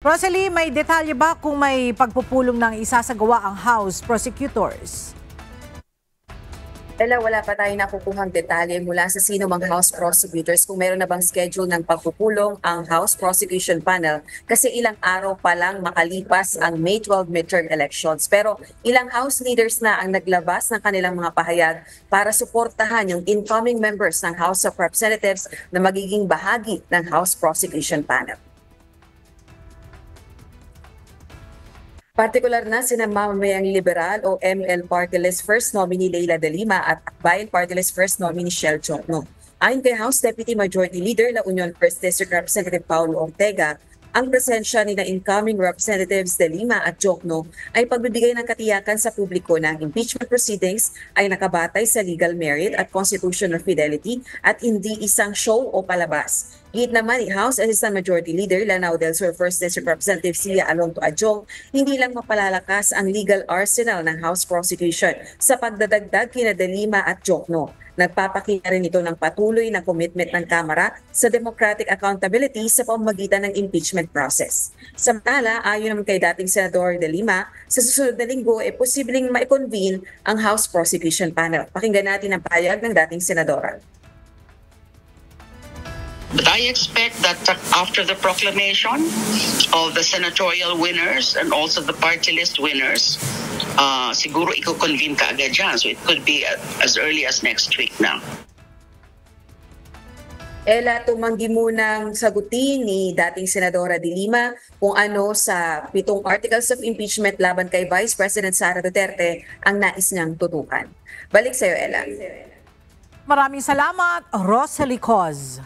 Rosalie, may detalye ba kung may pagpupulong ng isasagawa ang House prosecutors? Wala pa tayo nakukuhang detalye mula sa sino mang House prosecutors kung meron na bang schedule ng pagpupulong ang House Prosecution Panel kasi ilang araw pa lang makalipas ang May 12 midterm elections. Pero ilang House leaders na ang naglabas ng kanilang mga pahayag para suportahan yung incoming members ng House of Representatives na magiging bahagi ng House Prosecution Panel. Partikular na sina Mamamayang Liberal o ML Party List First Nominee Leila de Lima at Akbayan Party List First Nominee Shell Jokno. Ayon kay House Deputy Majority Leader La Union First District Representative Paulo Ortega, ang presensya ni na incoming Representatives de Lima at Jokno ay pagbibigay ng katiyakan sa publiko na ang impeachment proceedings ay nakabatay sa legal merit at constitutional fidelity at hindi isang show o palabas. Git naman ni House Assistant Majority Leader Lanao del Sur First District Representative Sia Alonto Adjong, hindi lang mapalalakas ang legal arsenal ng House prosecution sa pagdadagdag kina de Lima at Jokno. Nagpapakita rin ito ng patuloy na commitment ng Kamara sa democratic accountability sa pamamagitan ng impeachment process. Samantala, ayon naman kay dating Senador de Lima, sa susunod na linggo ay posibleng ma-convene ang House Prosecution Panel. Pakinggan natin ang pahayag ng dating Senadora. But I expect that after the proclamation of the senatorial winners and also the party list winners, siguro i-convene ka agad dyan. So it could be as early as next week now. Ella, tumanggi munang sagutin ni dating Senadora de Lima kung ano sa 7 articles of impeachment laban kay Vice President Sara Duterte ang nais niyang tutukan. Balik sa'yo, Ella. Maraming salamat, Rosalie Coz.